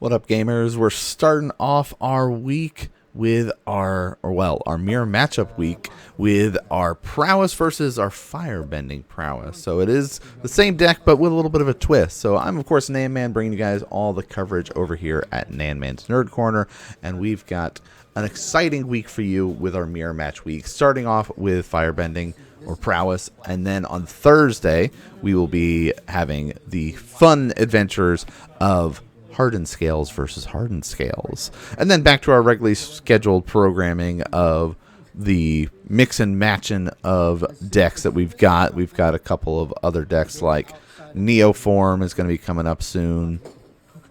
What up, gamers? We're starting off our week with our mirror matchup week with our Prowess versus our Firebending Prowess. So it is the same deck, but with a little bit of a twist. So I'm, of course, NanMan, bringing you guys all the coverage over here at NanMan's Nerd Corner, and we've got an exciting week for you with our mirror match week, starting off with Firebending or Prowess, and then on Thursday we will be having the fun adventures of hardened scales versus hardened scales, and then back to our regularly scheduled programming of the mix and matching of decks that we've got. We've got a couple of other decks like Neoform is going to be coming up soon.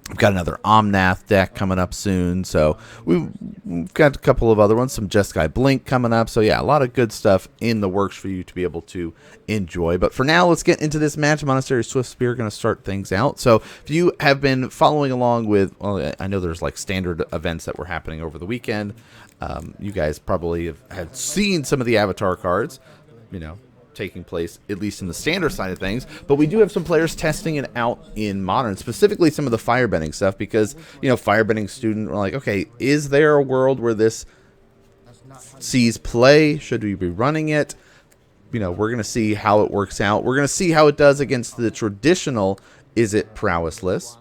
We've got another Omnath deck coming up soon. So we've got a couple of other ones, some Jeskai Blink coming up. So yeah, a lot of good stuff in the works for you to be able to enjoy. But for now, let's get into this match. Monastery Swiftspear going to start things out. So if you have been following along with, well, I know there's like standard events that were happening over the weekend. You guys probably have seen some of the avatar cards, you know, taking place, at least in the standard side of things, but we do have some players testing it out in modern, specifically some of the firebending stuff, because, you know, firebending student were like, okay, is there a world where this sees play? Should we be running it? You know, we're going to see how it works out. We're going to see how it does against the traditional Izzet Prowess list.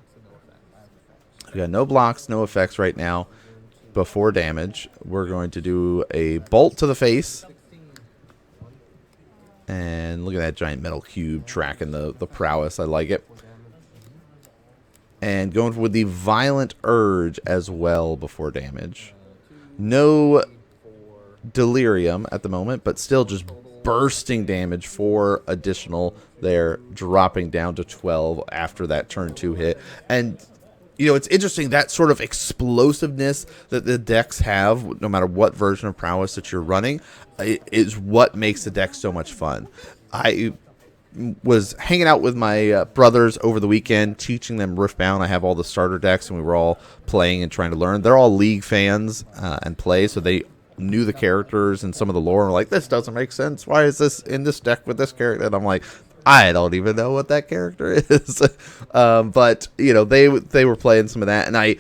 We got no blocks, no effects right now before damage. We're going to do a bolt to the face. And look at that giant metal cube tracking the Prowess. I like it. And going with the Violent Urge as well before damage. No Delirium at the moment, but still just bursting damage for additional there, dropping down to 12 after that turn 2 hit. And, you know, it's interesting, that sort of explosiveness that the decks have, no matter what version of Prowess that you're running, is what makes the deck so much fun. I was hanging out with my brothers over the weekend, teaching them Riftbound. I have all the starter decks, and we were all playing and trying to learn. They're all League fans and play, so they knew the characters and some of the lore. And were like, this doesn't make sense. Why is this in this deck with this character? And I'm like, I don't even know what that character is. But, you know, they were playing some of that, and I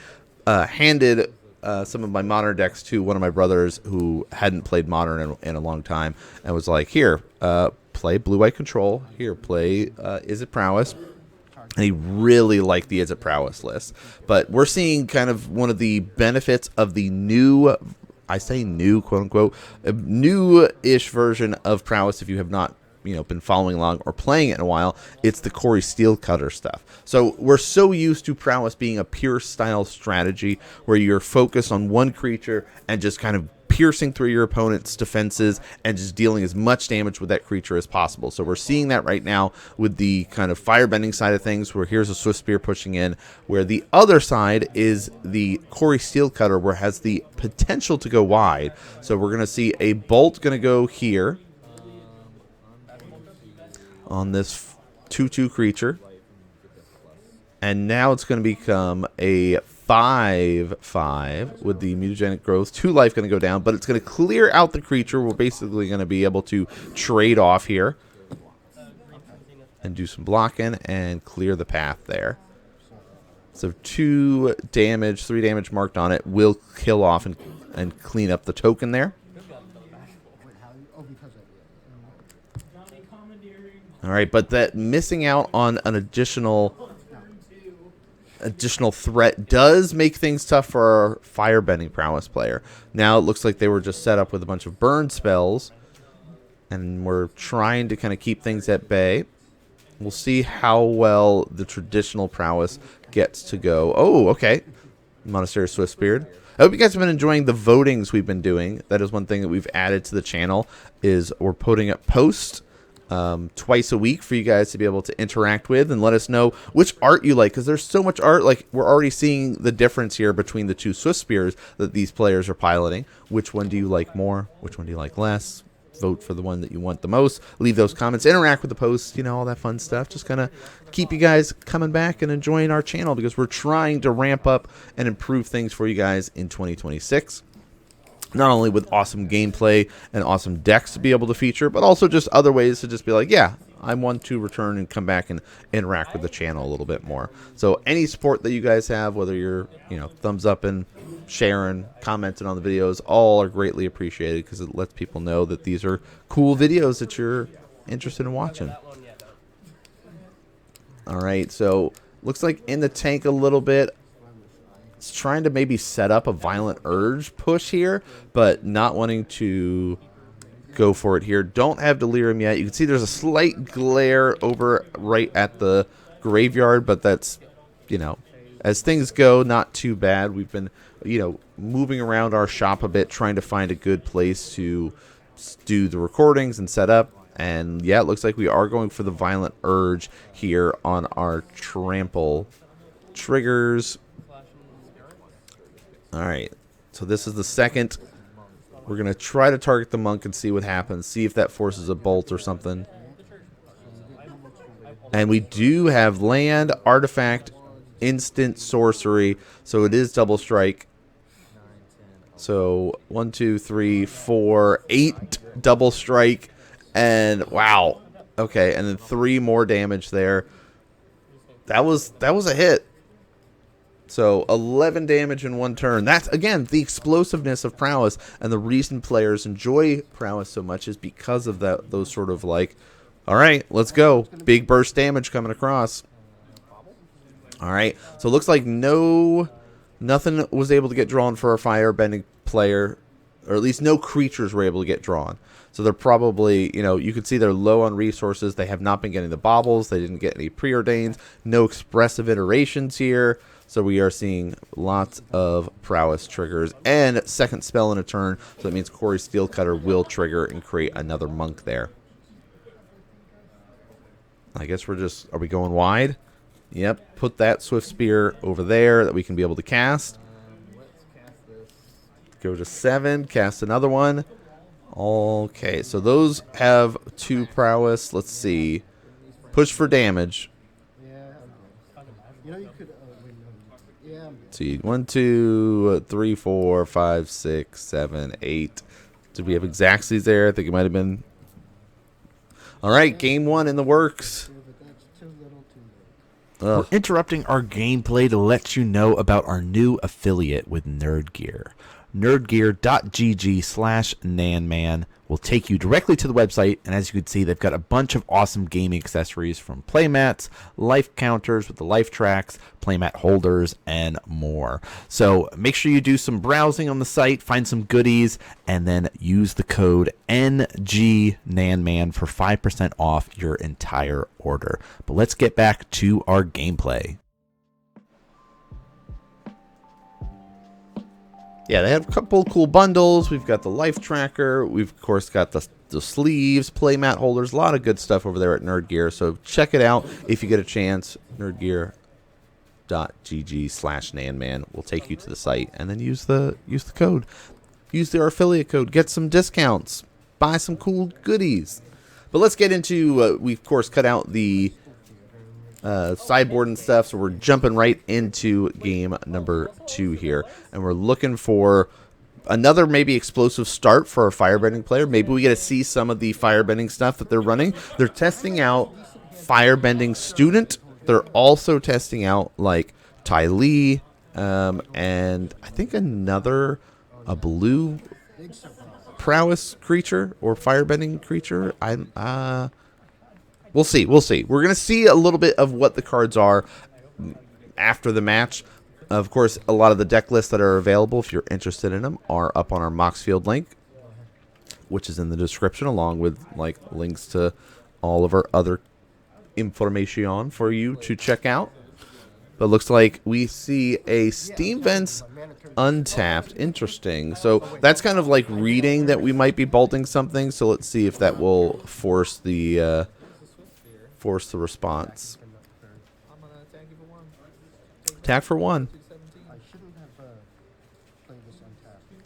handed some of my modern decks to one of my brothers who hadn't played modern in a long time, and was like, here, play Blue-White Control. Here, play Izzet Prowess. And he really liked the Izzet Prowess list. But we're seeing kind of one of the benefits of the new, I say new, quote-unquote, new-ish version of Prowess. If you have not, you know, been following along or playing it in a while, it's the Corey Steelcutter stuff. So we're so used to Prowess being a pure style strategy where you're focused on one creature and just kind of piercing through your opponent's defenses and just dealing as much damage with that creature as possible. So we're seeing that right now with the kind of firebending side of things, where here's a Swiftspear pushing in, where the other side is the Corey Steelcutter, where it has the potential to go wide. So we're going to see a bolt going to go here on this 2/2 creature, and now it's going to become a 5/5 with the mutagenic growth. 2 life going to go down, but it's going to clear out the creature. We're basically going to be able to trade off here and do some blocking and clear the path there. So 2 damage, 3 damage marked on it will kill off and clean up the token there. All right, but that missing out on an additional threat does make things tough for our Firebending Prowess player. Now it looks like they were just set up with a bunch of burn spells, and we're trying to kind of keep things at bay. We'll see how well the traditional Prowess gets to go. Oh, okay. Monastery Swiftspear. I hope you guys have been enjoying the votings we've been doing. That is one thing that we've added to the channel, is we're putting up posts twice a week for you guys to be able to interact with and let us know which art you like, because there's so much art. Like, we're already seeing the difference here between the 2 Swiftspears that these players are piloting. Which one do you like more? Which one do you like less? Vote for the one that you want the most. Leave those comments, interact with the posts, you know, all that fun stuff. Just kind of keep you guys coming back and enjoying our channel, because we're trying to ramp up and improve things for you guys in 2026. Not only with awesome gameplay and awesome decks to be able to feature, but also just other ways to just be like, yeah, I want to return and come back and interact with the channel a little bit more. So any support that you guys have, whether you're, thumbs up and sharing, commenting on the videos, all are greatly appreciated because it lets people know that these are cool videos that you're interested in watching. All right, so looks like in the tank a little bit. It's trying to maybe set up a Violent Urge push here, but not wanting to go for it here. Don't have Delirium yet. You can see there's a slight glare over right at the graveyard, but that's, as things go, not too bad. We've been, moving around our shop a bit, trying to find a good place to do the recordings and set up. And yeah, it looks like we are going for the Violent Urge here on our trample triggers. All right, so this is the second. We're going to try to target the monk and see what happens. See if that forces a bolt or something. And we do have land, artifact, instant sorcery. So it is double strike. So 1, 2, 3, 4, 8 double strike. And wow. Okay, and then 3 more damage there. That was a hit. So 11 damage in 1 turn. That's, again, the explosiveness of Prowess. And the reason players enjoy Prowess so much is because of those sort of like, all right, let's go. Big burst damage coming across. All right. So it looks like nothing was able to get drawn for a Firebending player. Or at least no creatures were able to get drawn. So they're probably, you can see they're low on resources. They have not been getting the baubles. They didn't get any preordains. No expressive iterations here. So we are seeing lots of Prowess triggers and second spell in a turn. So that means Corey's Steelcutter will trigger and create another monk there. I guess are we going wide? Yep, put that Swift Spear over there that we can be able to cast. Go to 7, cast another one. Okay, so those have 2 Prowess. Let's see. Push for damage. Let's see, 1, 2, 3, 4, 5, 6, 7, 8. Did we have Exactsies there? I think it might have been. All right, game 1 in the works. We're interrupting our gameplay to let you know about our new affiliate with Nerd Gear. nerdgear.gg/nanman will take you directly to the website, and as you can see, they've got a bunch of awesome gaming accessories from playmats, life counters with the life tracks, playmat holders, and more. So make sure you do some browsing on the site, find some goodies, and then use the code NGNanman for 5% off your entire order. But let's get back to our gameplay. Yeah, they have a couple cool bundles. We've got the life tracker. We've, of course, got the sleeves, playmat holders. A lot of good stuff over there at Nerd Gear. So check it out if you get a chance. nerdgear.gg/nanman will take you to the site. And then use the code. Use their affiliate code. Get some discounts. Buy some cool goodies. But let's get into, we, of course, cut out the sideboard and stuff, so we're jumping right into game number 2 here, and we're looking for another maybe explosive start for a Firebending player. Maybe we get to see some of the Firebending stuff that they're running. They're testing out Firebending Student. They're also testing out like Ty Lee, and I think a blue Prowess creature or Firebending creature. We'll see. We're going to see a little bit of what the cards are after the match. Of course, a lot of the deck lists that are available, if you're interested in them, are up on our Moxfield link, which is in the description, along with like links to all of our other information for you to check out. But it looks like we see a Steam Vents untapped. Interesting. So that's kind of like reading that we might be bolting something. So let's see if that will force the response. Attack for 1.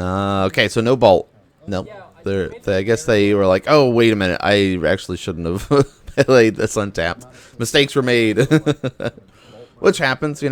Okay, so no bolt. No. I guess they were like, oh, wait a minute. I actually shouldn't have played this untapped. Mistakes were made. Which happens,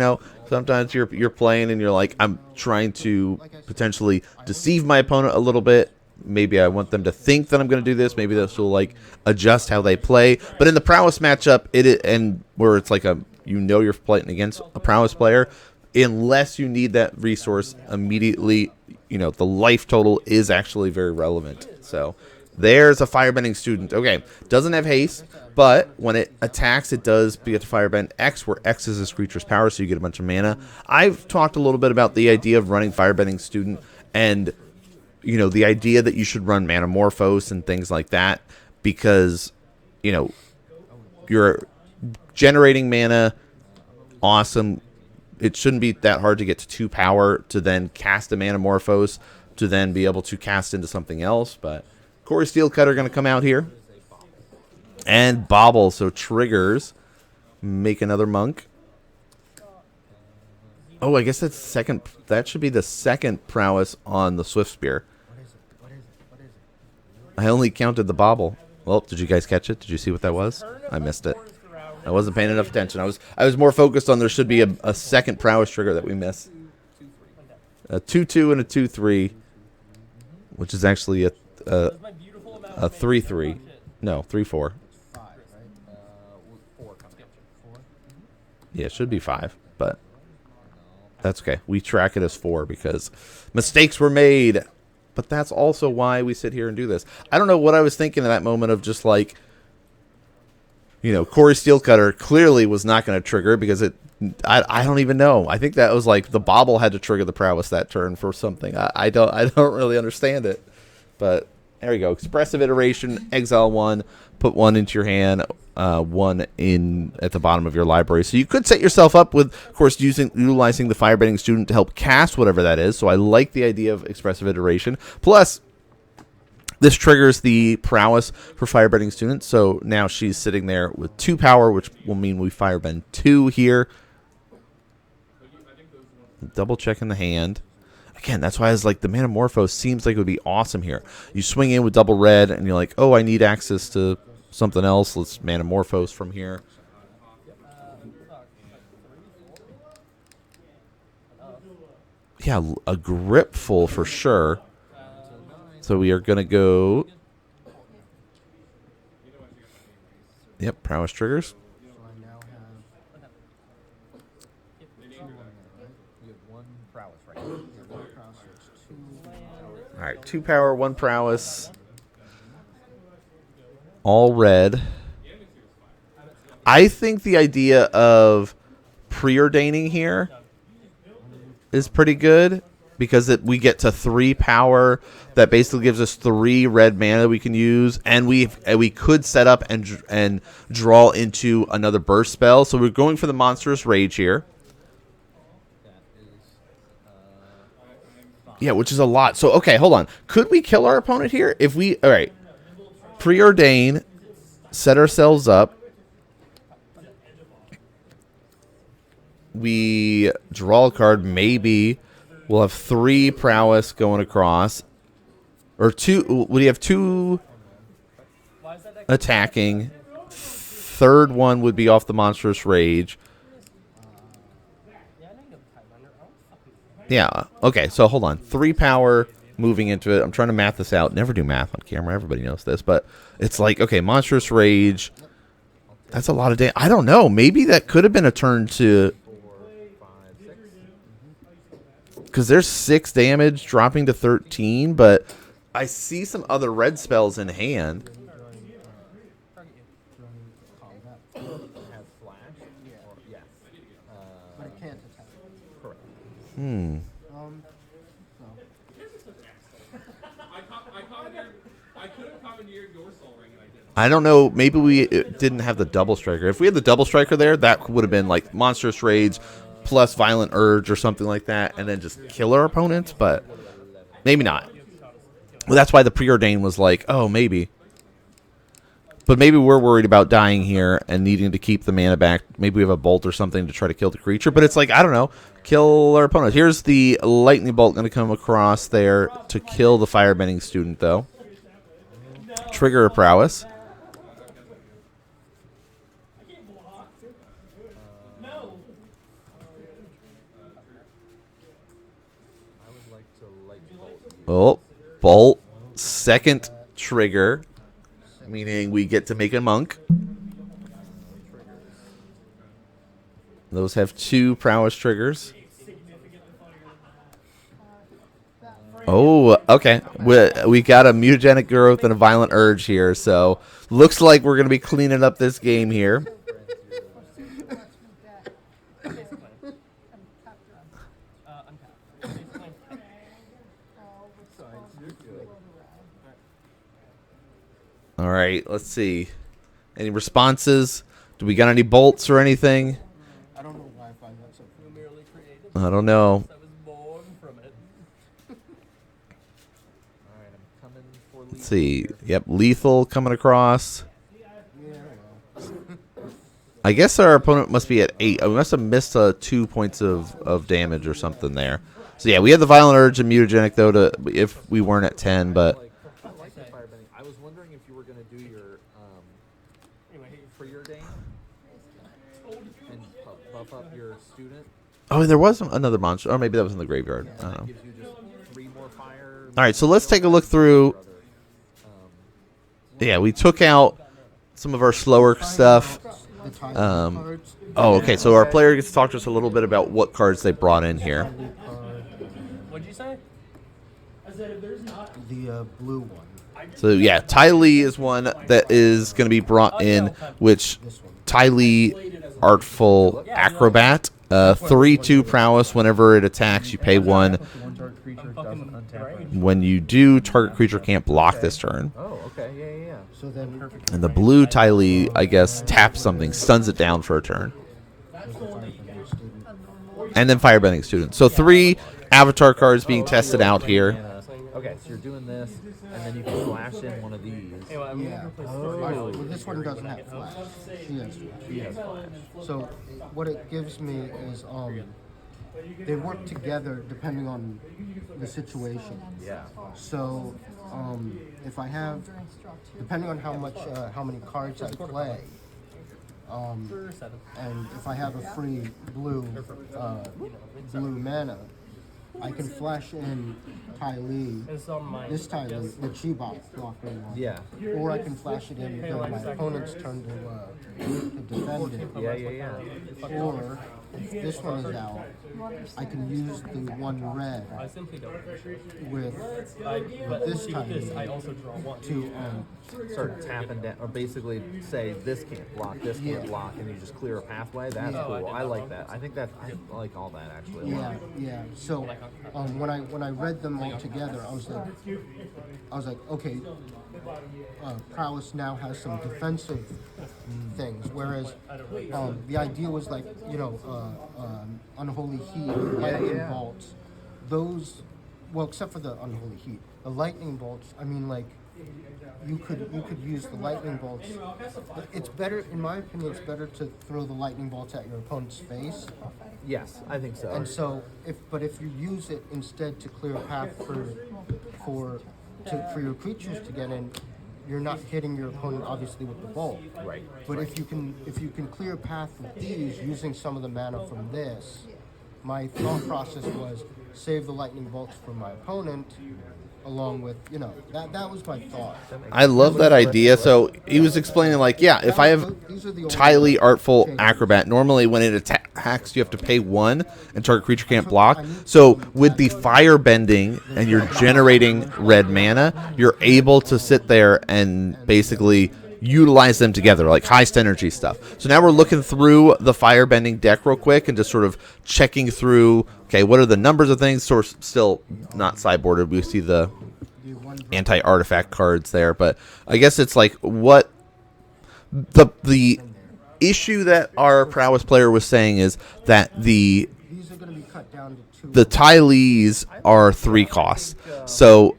Sometimes you're playing and you're like, I'm trying to potentially deceive my opponent a little bit, maybe I want them to think that I'm going to do this. Maybe this will like adjust how they play. But in the prowess matchup, and where it's like you're playing against a prowess player, unless you need that resource immediately, the life total is actually very relevant. So there's a Firebending Student. Okay, doesn't have haste, but when it attacks, it does get to Firebend X, where X is this creature's power, so you get a bunch of mana. I've talked a little bit about the idea of running Firebending Student and, the idea that you should run Manamorphose and things like that because, you're generating mana, awesome. It shouldn't be that hard to get to 2 power to then cast a Manamorphose to then be able to cast into something else, but Corey Steelcutter going to come out here. And Bobble, so triggers. Make another monk. Oh, I guess that's second. That should be the second prowess on the Swift Spear. I only counted the Bobble. Well, did you guys catch it? Did you see what that was? I missed it. I wasn't paying enough attention. I was more focused on there should be a second prowess trigger that we missed. A 2-2 and a 2-3, which is actually a 3-3. No, 3-4. Yeah, it should be 5, but that's okay. We track it as 4 because mistakes were made. But that's also why we sit here and do this. I don't know what I was thinking in that moment of just like, Corey Steelcutter clearly was not going to trigger because I don't even know. I think that was like the Bobble had to trigger the prowess that turn for something. I don't really understand it. But there you go. Expressive iteration, exile 1, put 1 into your hand, 1 in at the bottom of your library. So you could set yourself up with, of course, utilizing the Firebending Student to help cast whatever that is. So I like the idea of expressive iteration. Plus, this triggers the prowess for Firebending Student. So now she's sitting there with 2 power, which will mean we Firebend 2 here. Double checking the hand. Again, that's why I was like, the Manamorphose seems like it would be awesome here. You swing in with double red, and you're like, oh, I need access to something else. Let's Manamorphose from here. Yeah, a Gripful for sure. So we are going to go... Yep, prowess triggers. All right, 2 power, 1 prowess. All red. I think the idea of preordaining here is pretty good because we get to 3 power. That basically gives us 3 red mana we can use, and we could set up and draw into another burst spell. So we're going for the Monstrous Rage here. Yeah, which is a lot. So, okay, hold on. Could we kill our opponent here? All right, preordain, set ourselves up. We draw a card, maybe. We'll have 3 prowess going across. Or 2, we have 2 attacking. Third one would be off the Monstrous Rage. Yeah, okay, so hold on. 3 power moving into it. I'm trying to math this out. Never do math on camera. Everybody knows this. But it's like, okay, Monstrous Rage. That's a lot of damage. I don't know. Maybe that could have been a turn to... Because there's 6 damage dropping to 13, but I see some other red spells in hand. I don't know. Maybe we didn't have the double striker. If we had the double striker there, that would have been like Monstrous Rage plus Violent Urge or something like that, and then just kill our opponents, but maybe not. Well, that's why the Preordain was like, oh, maybe. But maybe we're worried about dying here and needing to keep the mana back. Maybe we have a bolt or something to try to kill the creature, but it's like, I don't know, kill our opponent. Here's the Lightning Bolt going to come across there to kill the Firebending Student, though. Trigger a Prowess. Oh, bolt second trigger, meaning we get to make a monk. Those have 2 prowess triggers. Oh, okay. We got a mutagenic growth and a violent urge here, so looks like we're going to be cleaning up this game here. All right, let's see. Any responses? Do we got any bolts or anything? I don't know why I find that so merely created. I don't know. I was born from it. Alright, I'm coming for Let's see. Yep, lethal coming across. I guess our opponent must be at 8. We must have missed 2 points of damage or something there. So yeah, we had the violent urge and mutagenic though if we weren't at 10, but I like the firebending. I was wondering if you were going to do your for your game and buff up your student. oh, there was another monster. Or maybe that was in the graveyard. I don't know. Gives you just 3 more fire. All right, so let's take a look through. Yeah, we took out some of our slower stuff. Oh, okay. So our player gets to talk to us a little bit about what cards they brought in here. What'd you say? I said if there's not The blue one. So yeah, Ty Lee is one that is going to be brought in, which Ty Lee, Artful Acrobat, 3/2 prowess. Whenever it attacks, you pay 1. One target creature doesn't untap. When you do, target creature can't block this turn. Oh, okay. Yeah. So then And the blue Ty Lee, I guess, taps something, stuns it down for a turn. And then Firebending Student. So 3 avatar cards being tested out here. Okay, so you're doing this, and then you can flash in one of these. yeah. Well, this one doesn't have flash. She has flash. So what it gives me is they work together depending on the situation. Yeah. So if I have, depending on how many cards I play, and if I have a free blue mana, I can flash in Ty Lee, this Ty Lee, the Chibok blocking one. Yeah. Or I can flash it in during my opponent's turn to defend it. Yeah. Or if this one is out, I can use the 1 red I simply don't with but this see, Ty with this, I Lee also draw 1. to Start tapping down, or basically say this can't block, this can't block, and you just clear a pathway. That's cool. I like that. I think I like all that actually. yeah. So when I read them all together, I was like, okay, Prowess now has some defensive things, whereas the idea was like Unholy Heat, Lightning Bolts, those, well, except for the Unholy Heat, the Lightning Bolts. I mean, like you could use the Lightning Bolts. It's better, in my opinion, it's better to throw the Lightning Bolts at your opponent's face. Yes, I think so. And so, if you use it instead to clear a path for your creatures to get in, you're not hitting your opponent obviously with the bolt. Right. But if you can clear a path with these using some of the mana from this, my thought process was save the lightning bolts for my opponent, along with that was my thought. I love that idea. So he was explaining, like, yeah, if I have Ty Lee Artful Acrobat, normally when it attacks, you have to pay 1, and target creature can't block. So with the Firebending, and you're generating red mana, you're able to sit there and basically utilize them together, like heist energy stuff. So now we're looking through the Firebending deck real quick and just sort of checking through, okay, what are the numbers of things? So still not sideboarded. We see the anti-artifact cards there, but I guess it's like what the issue that our Prowess player was saying is that These are going to be cut down to 2. the Ty Lees are 3 costs. So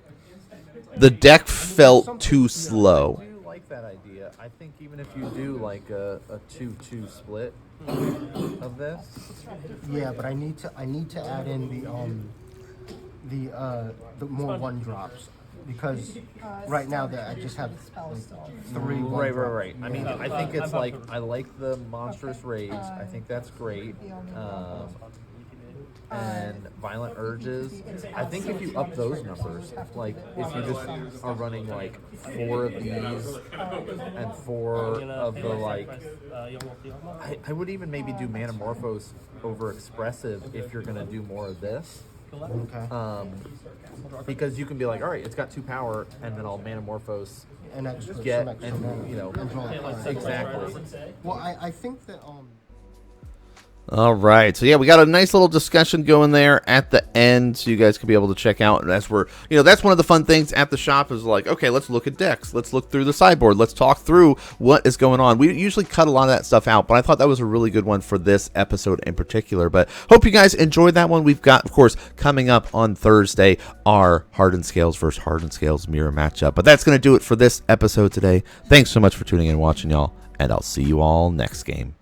the deck felt too slow. I do like that idea. I think even if you do like a 2-2 split of this. Yeah, but I need to add in the more 1-drops. Because right now that I just have like 3 Right. I mean, I think it's like, I like the monstrous rage. I think that's great. and Violent Urges. I think if you up those numbers, like if you just are running like 4 of these and 4 of the like, I would even maybe do Manamorphose over Expressive if you're gonna do more of this. Okay. Because you can be like, all right, it's got 2 power, and then I'll Manamorphose And extra, get some extra and mana. you know And draw a card. exactly. Well, I think that All right. So, yeah, we got a nice little discussion going there at the end so you guys can be able to check out. And that's where, that's one of the fun things at the shop is like, okay, let's look at decks. Let's look through the sideboard. Let's talk through what is going on. We usually cut a lot of that stuff out, but I thought that was a really good one for this episode in particular. But hope you guys enjoyed that one. We've got, of course, coming up on Thursday, our Hardened Scales versus Hardened Scales mirror matchup. But that's going to do it for this episode today. Thanks so much for tuning in and watching, y'all. And I'll see you all next game.